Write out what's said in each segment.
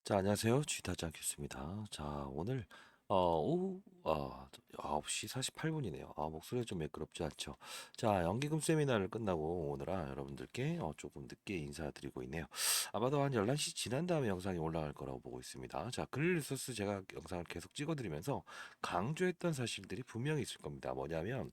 자, 안녕하세요. 쥐타짱 교수입니다. 자, 오늘 오후 9시 48분이네요. 목소리가 좀 매끄럽지 않죠? 자, 연기금 세미나를 끝나고 오느라 여러분들께 조금 늦게 인사드리고 있네요. 아마도 한 11시 지난 다음에 영상이 올라갈 거라고 보고 있습니다. 자, 글리소스 제가 영상을 계속 찍어드리면서 강조했던 사실들이 분명히 있을 겁니다. 뭐냐면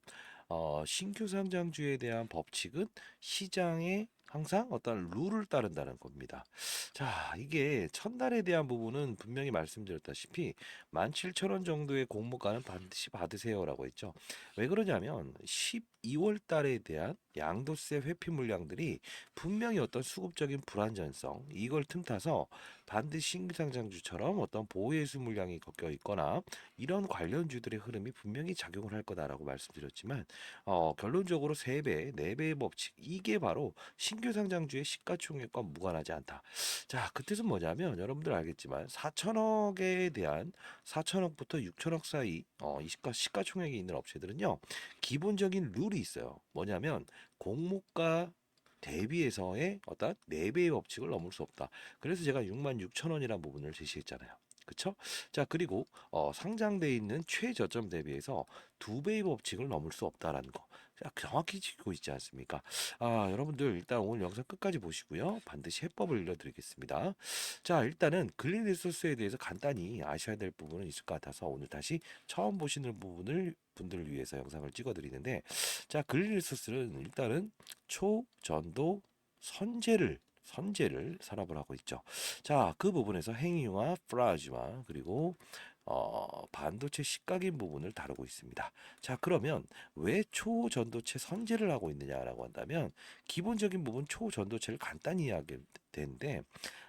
신규 상장주에 대한 법칙은 시장에 항상 어떤 룰을 따른다는 겁니다. 자, 이게 첫날에 대한 부분은 분명히 말씀드렸다시피 17,000원 정도의 공모가는 반드시 받으세요라고 했죠. 왜 그러냐면 12월 달에 대한 양도세 회피 물량들이 분명히 어떤 수급적인 불안전성 이걸 틈타서 반드시 신규 상장주처럼 어떤 보호예수 물량이 꺾여 있거나 이런 관련주들의 흐름이 분명히 작용을 할 거다라고 말씀드렸지만 결론적으로 3배, 4배의 법칙 이게 바로 신규 상장주의 시가총액과 무관하지 않다. 자, 그 뜻은 뭐냐면 여러분들 알겠지만 4천억에 대한 4천억부터 6천억 사이 이 시가총액이 있는 업체들은요. 기본적인 룰이 있어요. 뭐냐면 공모가 대비해서의 어떤 4배의 법칙을 넘을 수 없다. 그래서 제가 6만 6천 원이라는 부분을 제시했잖아요. 그쵸? 자, 그리고 상장돼 있는 최저점 대비해서 2배의 법칙을 넘을 수 없다라는 거. 자, 정확히 지키고 있지 않습니까? 여러분들 일단 오늘 영상 끝까지 보시고요. 반드시 해법을 알려드리겠습니다. 자, 일단은 글린 리소스에 대해서 간단히 아셔야 될 부분은 있을 것 같아서 오늘 다시 처음 보시는 분들을 위해서 영상을 찍어드리는데, 자, 글린 리소스는 일단은 초전도 선제를 산업을 하고 있죠. 자, 그 부분에서 행위와 플라즈마 그리고 반도체 시각인 부분을 다루고 있습니다. 자, 그러면 왜 초전도체 선제를 하고 있느냐라고 한다면 기본적인 부분 초전도체를 간단히 이야기 되는데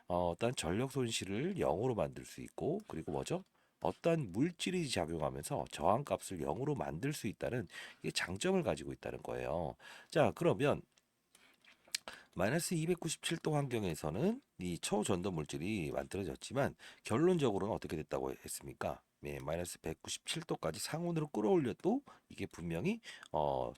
어떤 전력 손실을 0으로 만들 수 있고 그리고 뭐죠? 어떠한 물질이 작용하면서 저항값을 0으로 만들 수 있다는 이 장점을 가지고 있다는 거예요. 자, 그러면 마이너스 297도 환경에서는 이 초전도 물질이 만들어졌지만 결론적으로는 어떻게 됐다고 했습니까? 네, 마이너스 197도까지 상온으로 끌어올려도 이게 분명히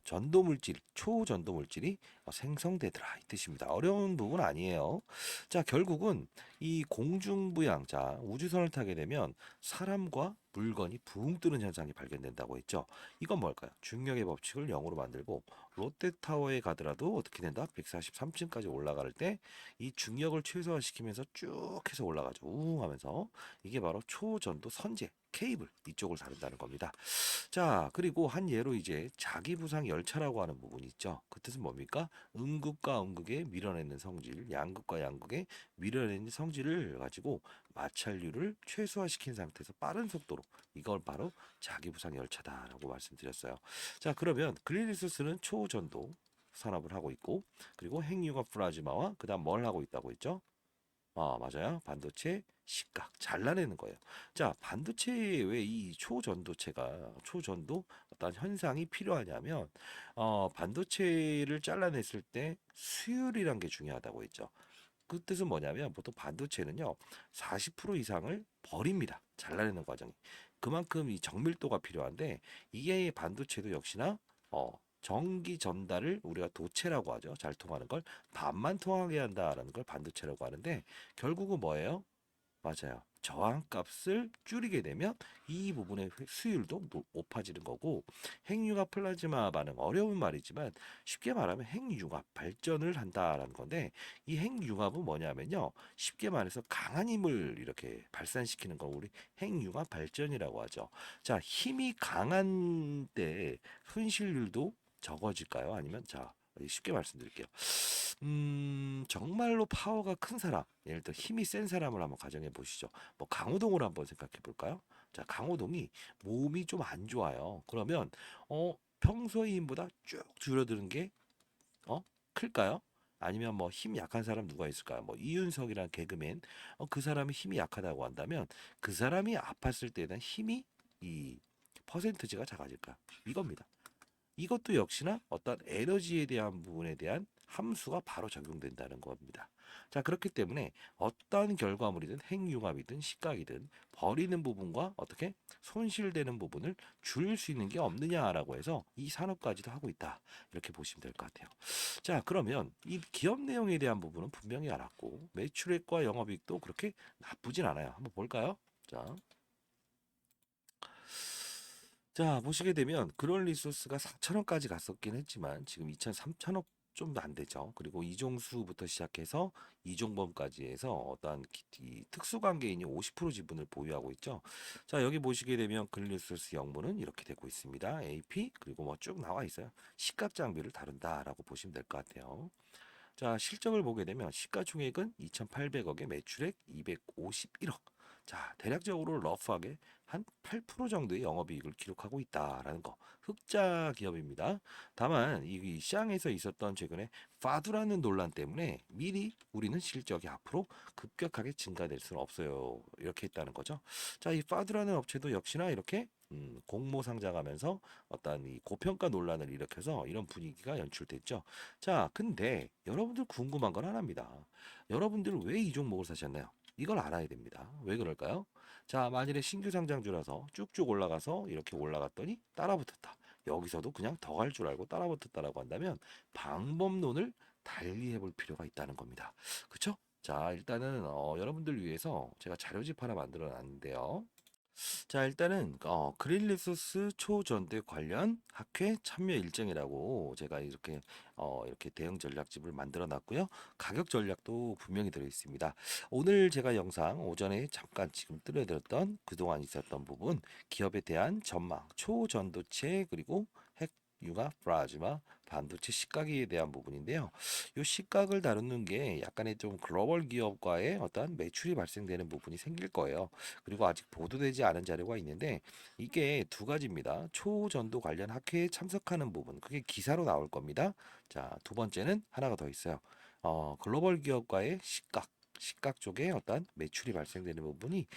전도 물질, 초전도 물질이 생성되더라 이 뜻입니다. 어려운 부분 아니에요. 자, 결국은 이 공중부양, 자, 우주선을 타게 되면 사람과 물건이 붕 뜨는 현상이 발견된다고 했죠. 이건 뭘까요? 중력의 법칙을 0으로 만들고 롯데타워에 가더라도 어떻게 된다? 143층까지 올라갈 때 이 중력을 최소화시키면서 쭉 해서 올라가죠. 우웅 하면서 이게 바로 초전도 선제 케이블 이쪽을 다룬다는 겁니다. 자, 그리고 한 예로 이제 자기부상 열차라고 하는 부분이 있죠. 그 뜻은 뭡니까? 음극과 음극의 밀어내는 성질, 양극과 양극의 밀어내는 성질을 가지고 마찰률을 최소화시킨 상태에서 빠른 속도로 이걸 바로 자기부상 열차다라고 말씀드렸어요. 자, 그러면 글리리소스는 초전도 산업을 하고 있고 그리고 핵융합 플라즈마와 그다음 뭘 하고 있다고 했죠? 맞아요. 반도체 시각 잘라내는 거예요. 자, 반도체에 왜 이 초전도 어떤 현상이 필요하냐면 반도체를 잘라냈을 때 수율이란 게 중요하다고 했죠. 그 뜻은 뭐냐면 보통 반도체는요 40% 이상을 버립니다. 잘라내는 과정이. 그만큼 이 정밀도가 필요한데 이게 반도체도 역시나 전기 전달을 우리가 도체라고 하죠. 잘 통하는 걸 반만 통하게 한다라는 걸 반도체라고 하는데 결국은 뭐예요? 맞아요. 저항값을 줄이게 되면 이 부분의 수율도 높아지는 거고 핵융합 플라즈마 반응 어려운 말이지만 쉽게 말하면 핵융합 발전을 한다라는 건데 이 핵융합은 뭐냐면요 쉽게 말해서 강한 힘을 이렇게 발산시키는 걸 우리 핵융합 발전이라고 하죠. 자, 힘이 강한 때 손실률도 적어질까요? 아니면 자 쉽게 말씀드릴게요. 정말로 파워가 큰 사람, 예를 들어 힘이 센 사람을 한번 가정해 보시죠. 뭐 강호동을 한번 생각해 볼까요? 자, 강호동이 몸이 좀 안 좋아요. 그러면 평소의 힘보다 쭉 줄어드는 게 클까요? 아니면 뭐 힘 약한 사람 누가 있을까요? 뭐 이윤석이라는 개그맨, 그 사람이 힘이 약하다고 한다면 그 사람이 아팠을 때에 대한 힘이 이 퍼센트지가 작아질까? 이겁니다. 이것도 역시나 어떤 에너지에 대한 부분에 대한 함수가 바로 적용된다는 겁니다. 자, 그렇기 때문에 어떤 결과물이든 행융합이든 시각이든 버리는 부분과 어떻게 손실되는 부분을 줄일 수 있는 게 없느냐라고 해서 이 산업까지도 하고 있다. 이렇게 보시면 될 것 같아요. 자, 그러면 이 기업 내용에 대한 부분은 분명히 알았고 매출액과 영업이익도 그렇게 나쁘진 않아요. 한번 볼까요? 자, 보시게 되면 그런 리소스가 4천억까지 갔었긴 했지만 지금 2천, 3천억 좀도 안 되죠. 그리고 이종수부터 시작해서 이종범까지 해서 어떠한 이 특수관계인이 50% 지분을 보유하고 있죠. 자, 여기 보시게 되면 그린리소스 영문은 이렇게 되고 있습니다. AP 그리고 뭐 쭉 나와 있어요. 시각 장비를 다룬다라고 보시면 될 것 같아요. 자, 실적을 보게 되면 시가총액은 2,800억에 매출액 251억. 자, 대략적으로 러프하게 한 8% 정도의 영업이익을 기록하고 있다라는 거. 흑자 기업입니다. 다만 이 시장에서 있었던 최근에 파두라는 논란 때문에 미리 우리는 실적이 앞으로 급격하게 증가될 수는 없어요. 이렇게 했다는 거죠. 자, 이 파두라는 업체도 역시나 이렇게 공모 상장하면서 어떤 이 고평가 논란을 일으켜서 이런 분위기가 연출됐죠. 자, 근데 여러분들 궁금한 건 하나입니다. 여러분들 왜 이 종목을 사셨나요? 이걸 알아야 됩니다. 왜 그럴까요? 자, 만일에 신규 상장주라서 쭉쭉 올라가서 이렇게 올라갔더니 따라붙었다. 여기서도 그냥 더 갈 줄 알고 따라붙었다라고 한다면 방법론을 달리 해볼 필요가 있다는 겁니다. 그쵸? 자, 일단은 여러분들 위해서 제가 자료집 하나 만들어 놨는데요. 자, 일단은 그릴리소스 초전대 관련 학회 참여 일정이라고 제가 이렇게 대응 전략집을 만들어 놨고요. 가격 전략도 분명히 들어 있습니다. 오늘 제가 영상 오전에 잠깐 지금 뜨려드렸던 그동안 있었던 부분, 기업에 대한 전망, 초전도체 그리고 핵 융합 플라즈마 반도체 시가기에 대한 부분인데요. 이 시각을 다루는 게 약간의 좀 글로벌 기업과의 어떤 매출이 발생되는 부분이 생길 거예요. 그리고 아직 보도되지 않은 자료가 있는데 이게 두 가지입니다. 초전도 관련 학회에 참석하는 부분, 그게 기사로 나올 겁니다. 자, 두 번째는 하나가 더 있어요. 글로벌 기업과의 시각 쪽에 어떤 매출이 발생되는 부분이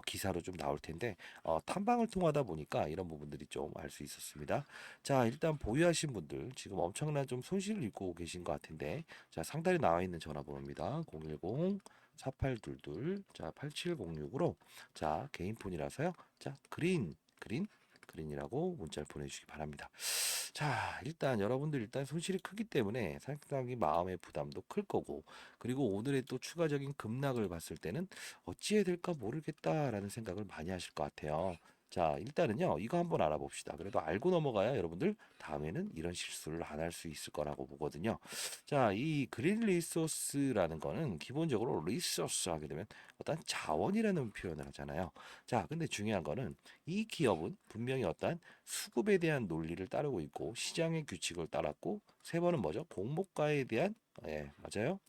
기사로 좀 나올 텐데 탐방을 통하다 보니까 이런 부분들이 좀 알 수 있었습니다. 자, 일단 보유하신 분들 지금 엄청난 좀 손실을 입고 계신 것 같은데 자, 상단에 나와 있는 전화번호입니다. 010 4822 자, 8706으로 자, 개인폰이라서요. 자, 그린이라고 문자를 보내주시기 바랍니다. 자, 일단 여러분들 일단 손실이 크기 때문에 상당히 마음의 부담도 클 거고, 그리고 오늘의 또 추가적인 급락을 봤을 때는 어찌해야 될까 모르겠다라는 생각을 많이 하실 것 같아요. 자, 일단은요, 이거 한번 알아봅시다. 그래도 알고 넘어가야 여러분들 다음에는 이런 실수를 안 할 수 있을 거라고 보거든요. 자, 이 그린 리소스라는 거는 기본적으로 리소스 하게 되면 어떤 자원이라는 표현을 하잖아요. 자, 근데 중요한 거는 이 기업은 분명히 어떤 수급에 대한 논리를 따르고 있고 시장의 규칙을 따랐고 세 번은 뭐죠? 공모가에 대한 맞아요.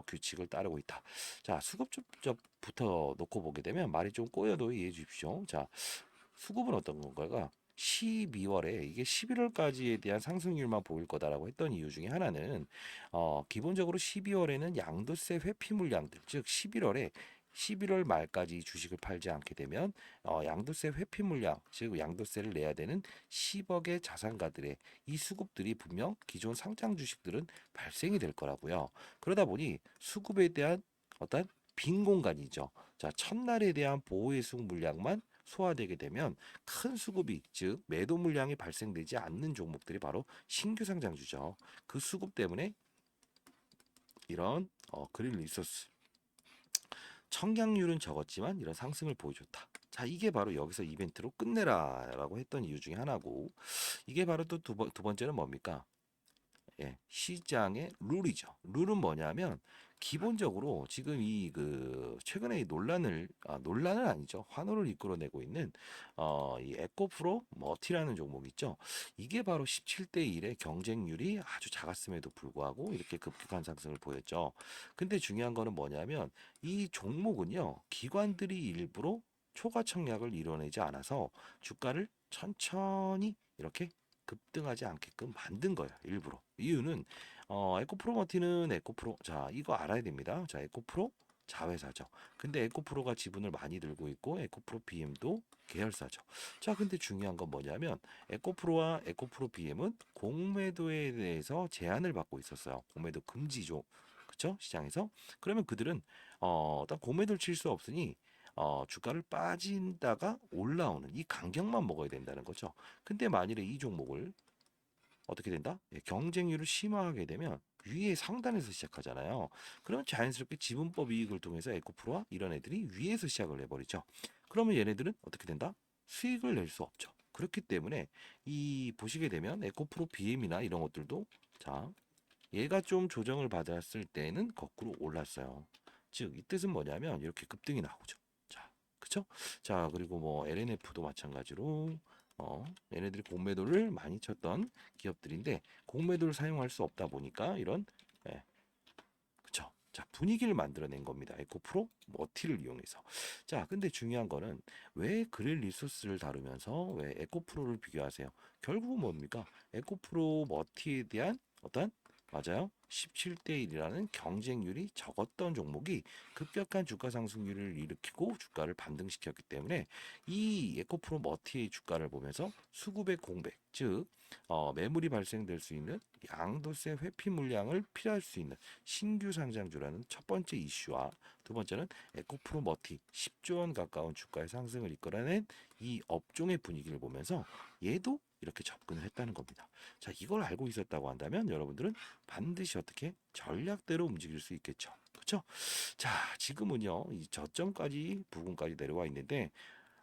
규칙을 따르고 있다. 자, 수급적부터 놓고 보게 되면 말이 좀 꼬여도 이해해 주십시오. 자, 수급은 어떤 건가요? 12월에 이게 11월까지에 대한 상승률만 보일 거다라고 했던 이유 중에 하나는 기본적으로 12월에는 양도세 회피 물량들 즉 11월 말까지 주식을 팔지 않게 되면 양도세 회피 물량 즉 양도세를 내야 되는 10억의 자산가들의 이 수급들이 분명 기존 상장 주식들은 발생이 될 거라고요. 그러다 보니 수급에 대한 어떤 빈 공간이죠. 자, 첫날에 대한 보호해숙 물량만 소화되게 되면 큰 수급이 즉 매도 물량이 발생되지 않는 종목들이 바로 신규 상장주죠. 그 수급 때문에 이런 그린 리소스 청약률은 적었지만 이런 상승을 보여줬다. 자, 이게 바로 여기서 이벤트로 끝내라라고 했던 이유 중에 하나고 이게 바로 또 두 번째는 뭡니까? 시장의 룰이죠. 룰은 뭐냐면 기본적으로 지금 이 최근에 이 논란은 아니죠. 환호를 이끌어내고 있는 이 에코프로 머티라는 종목 있죠. 이게 바로 17대 1의 경쟁률이 아주 작았음에도 불구하고 이렇게 급격한 상승을 보였죠. 근데 중요한 거는 뭐냐면 이 종목은요. 기관들이 일부러 초과 청약을 이뤄내지 않아서 주가를 천천히 이렇게 급등하지 않게끔 만든 거예요. 일부러. 이유는 에코프로 머티는 에코프로 자 이거 알아야 됩니다. 자 에코프로 자회사죠. 근데 에코프로가 지분을 많이 들고 있고 에코프로 BM도 계열사죠. 자, 근데 중요한 건 뭐냐면 에코프로와 에코프로 BM은 공매도에 대해서 제한을 받고 있었어요. 공매도 금지죠. 그쵸? 시장에서. 그러면 그들은 일단 공매도를 칠 수 없으니 주가를 빠진다가 올라오는 이 간격만 먹어야 된다는 거죠. 근데 만일에 이 종목을 어떻게 된다? 예, 경쟁률을 심화하게 되면 위에 상단에서 시작하잖아요. 그러면 자연스럽게 지분법 이익을 통해서 에코프로와 이런 애들이 위에서 시작을 해버리죠. 그러면 얘네들은 어떻게 된다? 수익을 낼 수 없죠. 그렇기 때문에 이 보시게 되면 에코프로 BM이나 이런 것들도 자 얘가 좀 조정을 받았을 때는 거꾸로 올랐어요. 즉, 이 뜻은 뭐냐면 이렇게 급등이 나오죠. 자, 그쵸? 자, 그리고 뭐 LNF도 마찬가지로 얘네들이 공매도를 많이 쳤던 기업들인데 공매도를 사용할 수 없다 보니까 이런 예, 그쵸? 자, 분위기를 만들어낸 겁니다. 에코프로 머티를 이용해서. 자, 근데 중요한 거는 왜 그릴 리소스를 다루면서 왜 에코프로를 비교하세요? 결국은 뭡니까? 에코프로 머티에 대한 어떤 맞아요. 17대 1이라는 경쟁률이 적었던 종목이 급격한 주가 상승률을 일으키고 주가를 반등시켰기 때문에 이 에코프로 머티의 주가를 보면서 수급의 공백, 즉 매물이 발생될 수 있는 양도세 회피 물량을 필요할 수 있는 신규 상장주라는 첫 번째 이슈와 두 번째는 에코프로 머티 10조 원 가까운 주가의 상승을 이끌어낸 이 업종의 분위기를 보면서 얘도 이렇게 접근을 했다는 겁니다. 자, 이걸 알고 있었다고 한다면 여러분들은 반드시 어떻게 전략대로 움직일 수 있겠죠. 그렇죠? 자, 지금은요. 이 저점까지 부근까지 내려와 있는데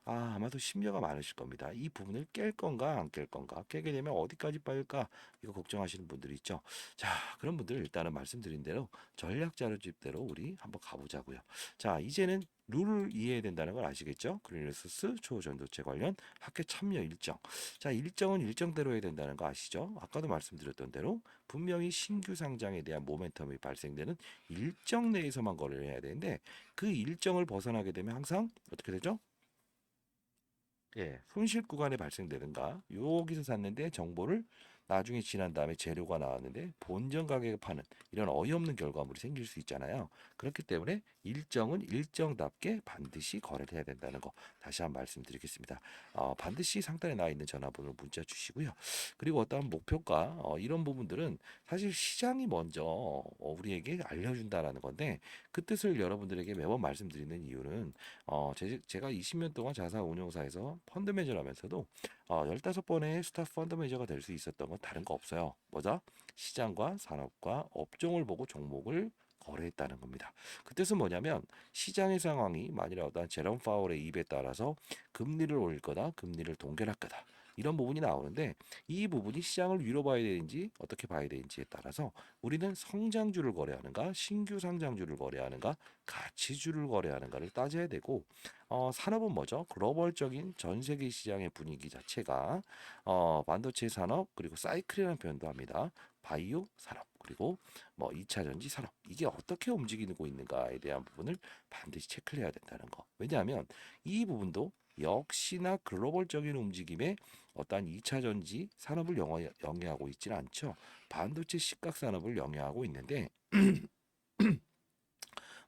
아마도 심려가 많으실 겁니다. 이 부분을 깰 건가 안 깰 건가 깨게 되면 어디까지 빠질까 이거 걱정하시는 분들이 있죠. 자, 그런 분들 일단은 말씀드린 대로 전략 자료집대로 우리 한번 가보자고요. 자, 이제는 룰을 이해해야 된다는 걸 아시겠죠? 그린리소스 초전도체 관련 학회 참여 일정. 자, 일정은 일정대로 해야 된다는 거 아시죠? 아까도 말씀드렸던 대로 분명히 신규 상장에 대한 모멘텀이 발생되는 일정 내에서만 거래를 해야 되는데 그 일정을 벗어나게 되면 항상 어떻게 되죠? 예, 손실 구간에 발생되는가? 여기서 샀는데 정보를 나중에 지난 다음에 재료가 나왔는데 본전 가격에 파는 이런 어이없는 결과물이 생길 수 있잖아요. 그렇기 때문에 일정은 일정답게 반드시 거래를 해야 된다는 거 다시 한번 말씀드리겠습니다. 반드시 상단에 나와 있는 전화번호로 문자 주시고요. 그리고 어떠한 목표가 이런 부분들은 사실 시장이 먼저 우리에게 알려준다라는 건데 그 뜻을 여러분들에게 매번 말씀드리는 이유는 제가 20년 동안 자산 운용사에서 펀드 매니저를 하면서도 15번의 스타 펀드 매니저가 될 수 있었던 건 다른 거 없어요. 뭐죠? 시장과 산업과 업종을 보고 종목을 거래했다는 겁니다. 그 뜻은 뭐냐면 시장의 상황이 만일 어떤 제롬 파월의 입에 따라서 금리를 올릴 거다, 금리를 동결할 거다. 이런 부분이 나오는데 이 부분이 시장을 위로 봐야 되는지 어떻게 봐야 되는지에 따라서 우리는 성장주를 거래하는가, 신규 상장주를 거래하는가, 가치주를 거래하는가를 따져야 되고 산업은 뭐죠? 글로벌적인 전 세계 시장의 분위기 자체가 반도체 산업 그리고 사이클이라는 표현도 합니다. 바이오 산업 그리고 뭐 2차 전지 산업 이게 어떻게 움직이고 있는가에 대한 부분을 반드시 체크를 해야 된다는 거. 왜냐하면 이 부분도 역시나 글로벌적인 움직임에 어떠한 2차 전지 산업을 영위하고 있지는 않죠. 반도체 시각 산업을 영위하고 있는데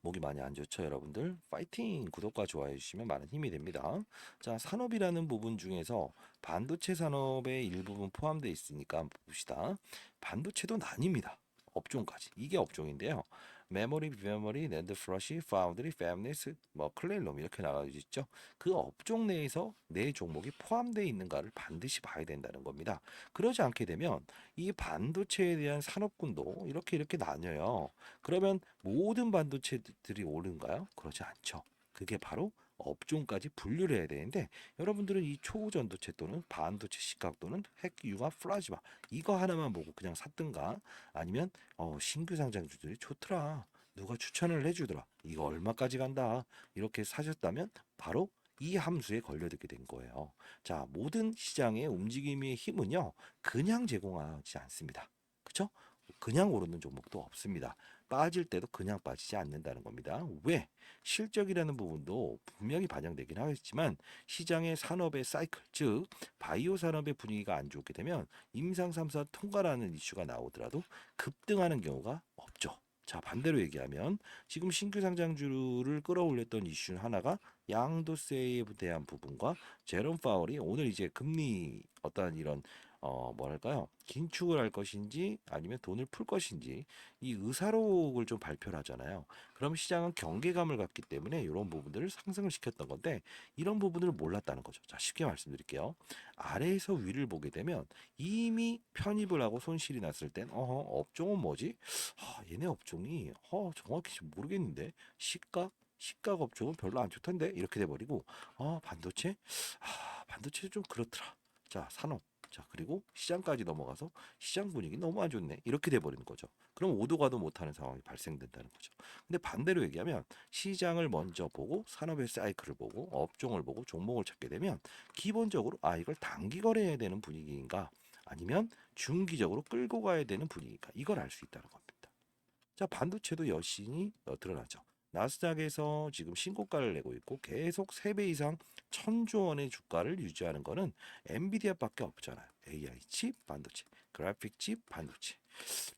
목이 많이 안 좋죠, 여러분들? 파이팅! 구독과 좋아해 주시면 많은 힘이 됩니다. 자, 산업이라는 부분 중에서 반도체 산업의 일부분 포함되어 있으니까 한번 봅시다. 반도체도 나뉩니다. 업종까지. 이게 업종인데요. 메모리, 비메모리, 낸드 플러시, 파운드리, 팹리스, 뭐 클레일롬 이렇게 나가져 있죠. 그 업종 내에서 내 종목이 포함되어 있는가를 반드시 봐야 된다는 겁니다. 그러지 않게 되면 이 반도체에 대한 산업군도 이렇게 나뉘어요. 그러면 모든 반도체들이 오른가요? 그러지 않죠. 그게 바로 업종까지 분류를 해야 되는데 여러분들은 이 초전도체 또는 반도체 시각 또는 핵 융합 플라즈마 이거 하나만 보고 그냥 샀든가 아니면 신규 상장주들이 좋더라 누가 추천을 해주더라 이거 얼마까지 간다 이렇게 사셨다면 바로 이 함수에 걸려들게 된 거예요. 자, 모든 시장의 움직임의 힘은요 그냥 제공하지 않습니다. 그렇죠? 그냥 오르는 종목도 없습니다. 빠질 때도 그냥 빠지지 않는다는 겁니다. 왜? 실적이라는 부분도 분명히 반영되긴 하겠지만 시장의 산업의 사이클, 즉 바이오 산업의 분위기가 안 좋게 되면 임상 3사 통과라는 이슈가 나오더라도 급등하는 경우가 없죠. 자, 반대로 얘기하면 지금 신규 상장주를 끌어올렸던 이슈 하나가 양도세에 대한 부분과 제롬 파월이 오늘 이제 금리 어떤 이런 뭐랄까요? 긴축을 할 것인지 아니면 돈을 풀 것인지 이 의사록을 좀 발표를 하잖아요. 그럼 시장은 경계감을 갖기 때문에 이런 부분들을 상승을 시켰던 건데 이런 부분을 몰랐다는 거죠. 자, 쉽게 말씀드릴게요. 아래에서 위를 보게 되면 이미 편입을 하고 손실이 났을 땐 업종은 뭐지? 얘네 업종이 정확히 좀 모르겠는데 시가 업종은 별로 안 좋던데 이렇게 돼버리고 반도체 반도체 좀 그렇더라. 자, 산업. 자, 그리고 시장까지 넘어가서 시장 분위기 너무 안 좋네 이렇게 돼버리는 거죠. 그럼 오도 가도 못하는 상황이 발생된다는 거죠. 근데 반대로 얘기하면 시장을 먼저 보고 산업의 사이클을 보고 업종을 보고 종목을 찾게 되면 기본적으로 이걸 단기 거래해야 되는 분위기인가 아니면 중기적으로 끌고 가야 되는 분위기인가 이걸 알 수 있다는 겁니다. 자, 반도체도 여신이 드러나죠. 나스닥에서 지금 신고가를 내고 있고 계속 3배 이상 1,000조 원의 주가를 유지하는 거는 엔비디아밖에 없잖아요. AI 칩 반도체, 그래픽 칩 반도체.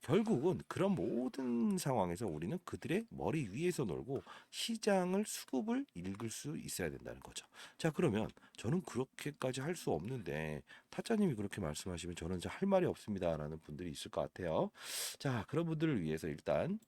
결국은 그런 모든 상황에서 우리는 그들의 머리 위에서 놀고 시장을 수급을 읽을 수 있어야 된다는 거죠. 자, 그러면 저는 그렇게까지 할 수 없는데 타짜님이 그렇게 말씀하시면 저는 이제 할 말이 없습니다라는 분들이 있을 것 같아요. 자, 그런 분들을 위해서 일단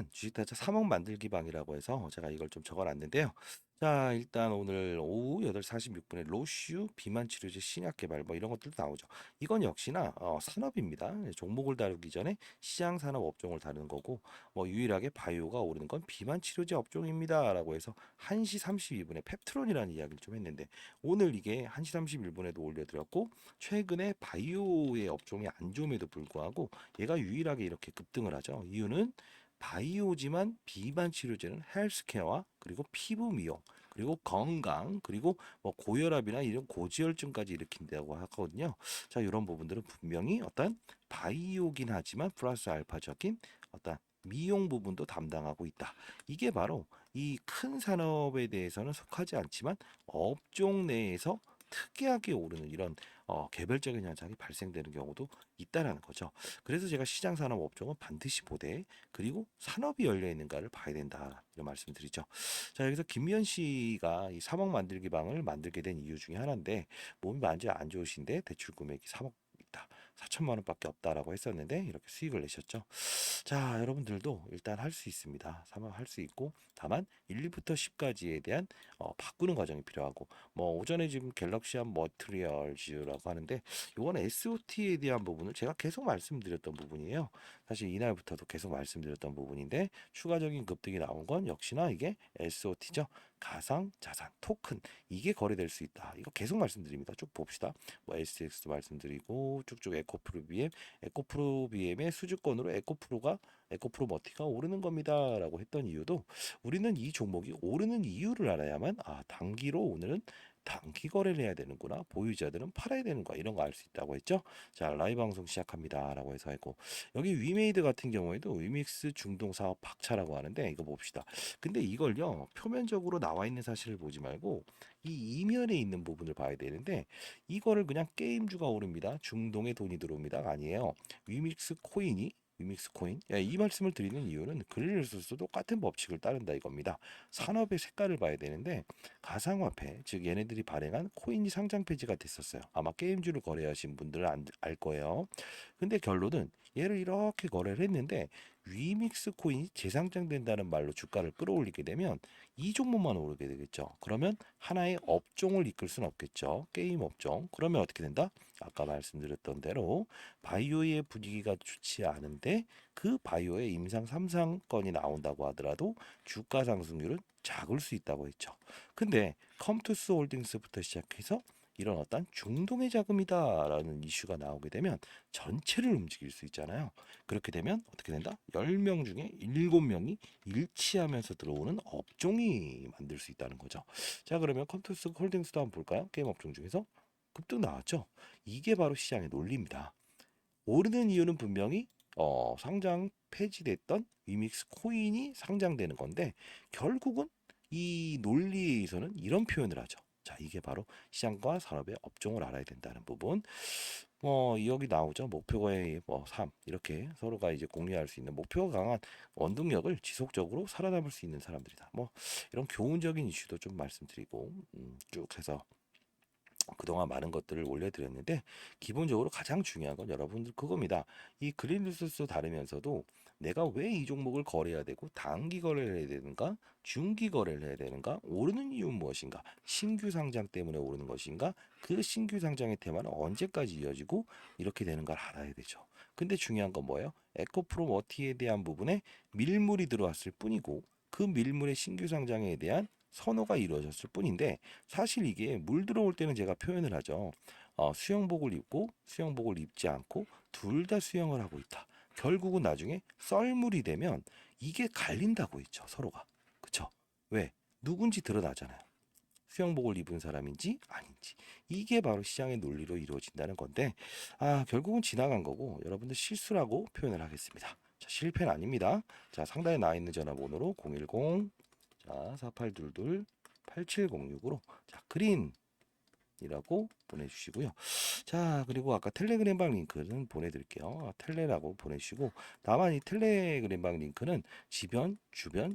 주식타짜 3억 만들기 방이라고 해서 제가 이걸 좀 적어놨는데요. 자, 일단 오늘 오후 8시 46분에 로슈 비만 치료제 신약 개발 뭐 이런 것들도 나오죠. 이건 역시나 산업입니다. 종목을 다루기 전에 시장 산업 업종을 다루는 거고 뭐 유일하게 바이오가 오르는 건 비만 치료제 업종입니다라고 해서 1시 32분에 펩트론이라는 이야기를 좀 했는데 오늘 이게 1시 31분에도 올려드렸고 최근에 바이오의 업종이 안 좋음에도 불구하고 얘가 유일하게 이렇게 급등을 하죠. 이유는 바이오지만 비만 치료제는 헬스케어와 그리고 피부 미용 그리고 건강 그리고 뭐 고혈압이나 이런 고지혈증까지 일으킨다고 하거든요. 자, 이런 부분들은 분명히 어떤 바이오긴 하지만 플러스 알파적인 어떤 미용 부분도 담당하고 있다. 이게 바로 이 큰 산업에 대해서는 속하지 않지만 업종 내에서 특이하게 오르는 이런 개별적인 현상이 발생되는 경우도 있다라는 거죠. 그래서 제가 시장 산업 업종은 반드시 보되 그리고 산업이 열려 있는가를 봐야 된다 이런 말씀드리죠. 자, 여기서 김미연 씨가 이 3억 만들기 방을 만들게 된 이유 중에 하나인데 몸이 많이 안 좋으신데 대출 금액이 3억 있다. 4천만 원밖에 없다라고 했었는데 이렇게 수익을 내셨죠. 자, 여러분들도 일단 할 수 있습니다. 3억 할 수 있고 다만 1, 2부터 10까지에 대한 바꾸는 과정이 필요하고 뭐 오전에 지금 갤럭시한 머트리얼즈라고 하는데 요건 SOT에 대한 부분을 제가 계속 말씀드렸던 부분이에요. 사실 이날부터도 계속 말씀드렸던 부분인데 추가적인 급등이 나온 건 역시나 이게 SOT죠. 가상 자산 토큰 이게 거래될 수 있다. 이거 계속 말씀드립니다. 쭉 봅시다. 뭐 SX도 말씀드리고 쭉쭉 에코프로 BM의 수주권으로 에코프로 머티가 오르는 겁니다라고 했던 이유도 우리는 이 종목이 오르는 이유를 알아야만 단기로 오늘은 단기 거래를 해야 되는구나. 보유자들은 팔아야 되는구나. 이런 거 알 수 있다고 했죠. 자, 라이브 방송 시작합니다라고 해서 했고 여기 위메이드 같은 경우에도 위믹스 중동 사업 박차라고 하는데 이거 봅시다. 근데 이걸요. 표면적으로 나와 있는 사실을 보지 말고 이 이면에 있는 부분을 봐야 되는데 이거를 그냥 게임주가 오릅니다. 중동에 돈이 들어옵니다. 아니에요. 위믹스 코인. 이 말씀을 드리는 이유는 글을 써도 똑같은 법칙을 따른다 이겁니다. 산업의 색깔을 봐야 되는데 가상화폐, 즉 얘네들이 발행한 코인이 상장 폐지가 됐었어요. 아마 게임주를 거래하신 분들은 알 거예요. 근데 결론은 얘를 이렇게 거래를 했는데 위믹스 코인이 재상장된다는 말로 주가를 끌어올리게 되면 이 종목만 오르게 되겠죠. 그러면 하나의 업종을 이끌 수는 없겠죠. 게임 업종. 그러면 어떻게 된다? 아까 말씀드렸던 대로 바이오의 분위기가 좋지 않은데 그 바이오의 임상 3상권이 나온다고 하더라도 주가 상승률은 작을 수 있다고 했죠. 근데 컴투스 홀딩스부터 시작해서 이런 어떤 중동의 자금이다라는 이슈가 나오게 되면 전체를 움직일 수 있잖아요. 그렇게 되면 어떻게 된다? 10명 중에 7명이 일치하면서 들어오는 업종이 만들 수 있다는 거죠. 자, 그러면 컴투스 홀딩스도 한번 볼까요? 게임 업종 중에서 급등 나왔죠. 이게 바로 시장의 논리입니다. 오르는 이유는 분명히 상장 폐지됐던 위믹스 코인이 상장되는 건데 결국은 이 논리에서는 이런 표현을 하죠. 자, 이게 바로 시장과 산업의 업종을 알아야 된다는 부분. 여기 나오죠. 목표의 삶 이렇게 서로가 이제 공유할 수 있는 목표가 강한 원동력을 지속적으로 살아남을 수 있는 사람들이다. 이런 교훈적인 이슈도 좀 말씀드리고 쭉 해서 그동안 많은 것들을 올려드렸는데 기본적으로 가장 중요한 건 여러분들 그겁니다. 이 그린 리소스 다루면서도 내가 왜 이 종목을 거래해야 되고 단기 거래를 해야 되는가 중기 거래를 해야 되는가 오르는 이유는 무엇인가 신규 상장 때문에 오르는 것인가 그 신규 상장의 테마는 언제까지 이어지고 이렇게 되는 걸 알아야 되죠. 근데 중요한 건 뭐예요? 에코프로 머티에 대한 부분에 밀물이 들어왔을 뿐이고 그 밀물의 신규 상장에 대한 선호가 이루어졌을 뿐인데 사실 이게 물 들어올 때는 제가 표현을 하죠. 수영복을 입고 수영복을 입지 않고 둘 다 수영을 하고 있다. 결국은 나중에 썰물이 되면 이게 갈린다고 했죠, 서로가. 그쵸? 왜? 누군지 드러나잖아요. 수영복을 입은 사람인지 아닌지. 이게 바로 시장의 논리로 이루어진다는 건데, 결국은 지나간 거고, 여러분들 실수라고 표현을 하겠습니다. 자, 실패는 아닙니다. 자, 상단에 나와 있는 전화번호로 010, 자, 4822 8706으로 자, 그린이라고 보내주시고요. 자, 그리고 아까 텔레그램방 링크는 보내드릴게요. 텔레라고 보내주시고, 다만 이 텔레그램방 링크는 주변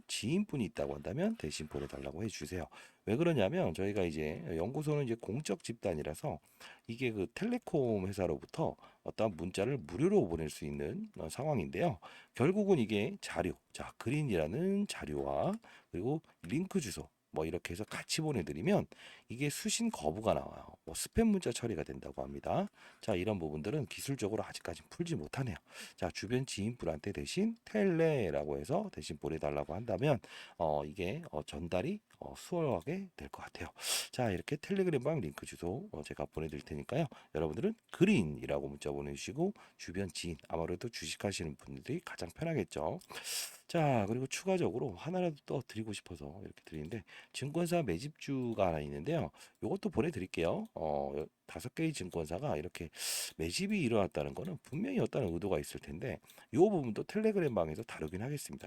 지인분이 있다고 한다면 대신 보내달라고 해주세요. 왜 그러냐면 저희가 이제 연구소는 이제 공적 집단이라서 이게 그 텔레콤 회사로부터 어떤 문자를 무료로 보낼 수 있는 상황인데요. 결국은 이게 자료, 자, 그린이라는 자료와 그리고 링크 주소 이렇게 해서 같이 보내드리면 이게 수신 거부가 나와요. 스팸 문자 처리가 된다고 합니다. 자, 이런 부분들은 기술적으로 아직까지 풀지 못하네요. 자, 주변 지인분한테 대신 텔레라고 해서 대신 보내달라고 한다면 이게 전달이 수월하게 될 것 같아요. 자, 이렇게 텔레그램방 링크 주소 제가 보내드릴 테니까요. 여러분들은 그린이라고 문자 보내주시고 주변 지인 아무래도 주식하시는 분들이 가장 편하겠죠. 자, 그리고 추가적으로 하나라도 더 드리고 싶어서 이렇게 드리는데 증권사 매집주가 하나 있는데요. 요것도 보내드릴게요. 5개의 증권사가 이렇게 매집이 일어났다는 거는 분명히 어떤 의도가 있을 텐데 요 부분도 텔레그램 방에서 다루긴 하겠습니다.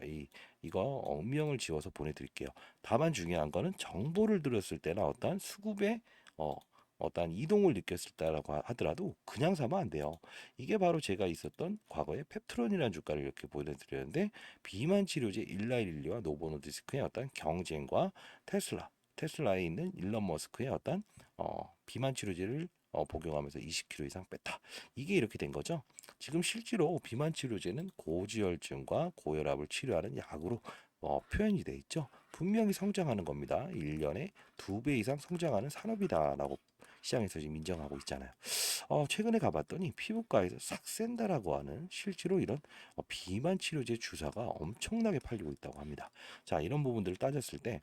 이거 음명을 지워서 보내드릴게요. 다만 중요한 거는 정보를 들었을 때나 어떤 수급의 어, 어떤 이동을 느꼈을 때라고 하더라도 그냥 사면 안 돼요. 이게 바로 제가 있었던 과거에 펩트론이라는 주가를 이렇게 보내드렸는데 비만 치료제 일라일리와 노보노디스크의 어떤 경쟁과 테슬라에 있는 일론 머스크의 어떤 비만 치료제를 복용하면서 20kg 이상 뺐다. 이게 이렇게 된 거죠. 지금 실제로 비만 치료제는 고지혈증과 고혈압을 치료하는 약으로 표현이 돼 있죠. 분명히 성장하는 겁니다. 1년에 2배 이상 성장하는 산업이다라고 시장에서 지금 인정하고 있잖아요. 최근에 가봤더니 피부과에서 삭센다라고 하는 실제로 이런 비만 치료제 주사가 엄청나게 팔리고 있다고 합니다. 자, 이런 부분들을 따졌을 때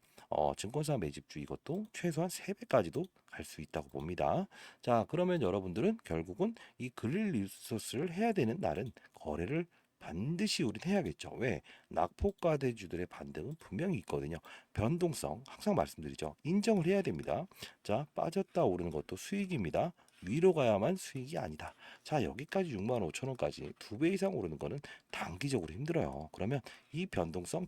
증권사 매집주 이것도 최소한 3배까지도 갈 수 있다고 봅니다. 자, 그러면 여러분들은 결국은 이 그릴 리소스를 해야 되는 날은 거래를 반드시 우린 해야겠죠. 왜? 낙폭과대주들의 반등은 분명히 있거든요. 변동성 항상 말씀드리죠. 인정을 해야 됩니다. 자, 빠졌다 오르는 것도 수익입니다. 위로 가야만 수익이 아니다. 자, 여기까지 6만 5천 원까지 2배 이상 오르는 거는 단기적으로 힘들어요. 그러면 이 변동성.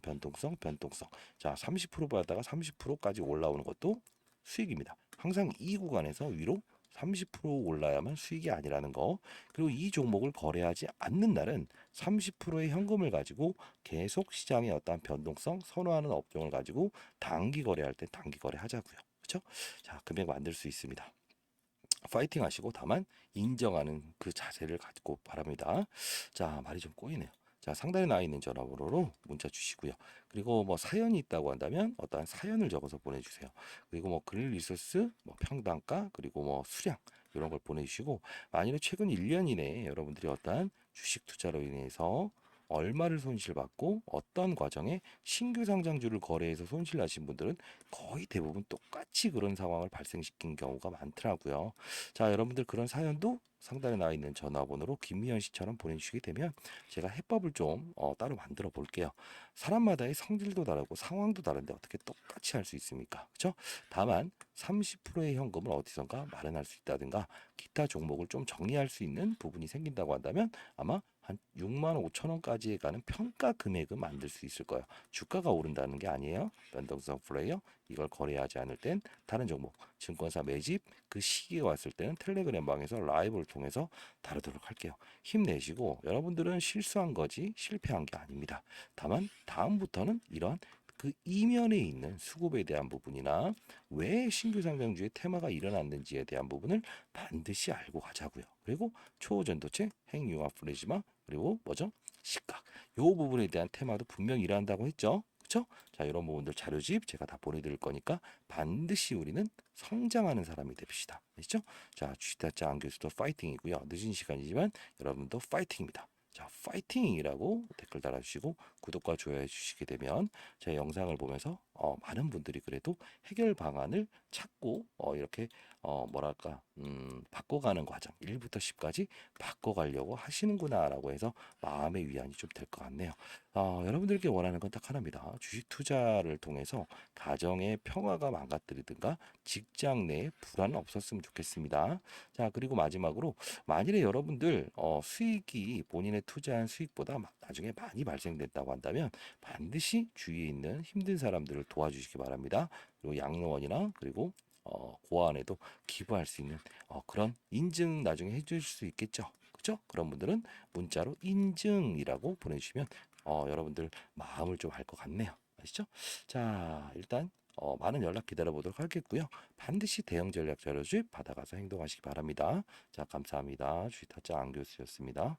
자, 30% 받다가 30%까지 올라오는 것도 수익입니다. 항상 이 구간에서 위로 30% 올라야만 수익이 아니라는 거. 그리고 이 종목을 거래하지 않는 날은 30%의 현금을 가지고 계속 시장의 어떠한 변동성 선호하는 업종을 가지고 단기 거래할 때 단기 거래하자고요. 그렇죠? 자, 금액 만들 수 있습니다. 파이팅 하시고 다만 인정하는 그 자세를 갖고 바랍니다. 자, 말이 좀 꼬이네요. 자, 상단에 나와 있는 전화번호로 문자 주시고요. 그리고 사연이 있다고 한다면 어떠한 사연을 적어서 보내주세요. 그리고 그릴 리소스, 평단가, 그리고 수량 이런 걸 보내주시고 만일에 최근 1년 이내에 여러분들이 어떠한 주식 투자로 인해서 얼마를 손실받고 어떤 과정에 신규 상장주를 거래해서 손실 나신 분들은 거의 대부분 똑같이 그런 상황을 발생시킨 경우가 많더라고요. 자, 여러분들 그런 사연도 상단에 나와 있는 전화번호로 김미연 씨처럼 보내주시게 되면 제가 해법을 좀 따로 만들어 볼게요. 사람마다의 성질도 다르고 상황도 다른데 어떻게 똑같이 할 수 있습니까? 그렇죠? 다만 30%의 현금을 어디선가 마련할 수 있다든가 기타 종목을 좀 정리할 수 있는 부분이 생긴다고 한다면 아마 한 6만 5천 원까지 가는 평가 금액은 만들 수 있을 거예요. 주가가 오른다는 게 아니에요. 변동성 플레이어 이걸 거래하지 않을 땐 다른 종목 증권사 매집 그 시기가 왔을 때는 텔레그램 방에서 라이브를 통해서 다루도록 할게요. 힘내시고 여러분들은 실수한 거지 실패한 게 아닙니다. 다만 다음부터는 이런 그 이면에 있는 수급에 대한 부분이나 왜 신규 상장주의 테마가 일어났는지에 대한 부분을 반드시 알고 가자고요. 그리고 초전도체, 핵융합 플레지마 그리고 뭐죠? 시각. 요 부분에 대한 테마도 분명히 일어난다고 했죠. 그렇죠? 자, 이런 부분들 자료집 제가 다 보내드릴 거니까 반드시 우리는 성장하는 사람이 됩시다. 아시죠? 자, 주식타짜 안 교수도 파이팅이고요. 늦은 시간이지만 여러분도 파이팅입니다. 자, 파이팅이라고 댓글 달아주시고 구독과 좋아요 해주시게 되면 제 영상을 보면서 많은 분들이 그래도 해결 방안을 찾고 이렇게 뭐랄까 바꿔가는 과정 1부터 10까지 바꿔가려고 하시는구나라고 해서 마음의 위안이 좀 될 것 같네요. 여러분들께 원하는 건 딱 하나입니다. 주식 투자를 통해서 가정의 평화가 망가뜨리든가 직장 내에 불안은 없었으면 좋겠습니다. 자, 그리고 마지막으로 만일에 여러분들 수익이 본인의 투자한 수익보다 나중에 많이 발생됐다고 한다면 반드시 주위에 있는 힘든 사람들을 도와주시기 바랍니다. 그리고 양로원이나 그리고 고아원에도 기부할 수 있는 그런 인증 나중에 해줄 수 있겠죠. 그죠? 그런 분들은 문자로 인증이라고 보내주시면 여러분들 마음을 좀 알 것 같네요. 아시죠? 자, 일단 많은 연락 기다려 보도록 하겠고요. 반드시 대응 전략 자료집 받아가서 행동하시기 바랍니다. 자, 감사합니다. 주식타짜 안교수였습니다.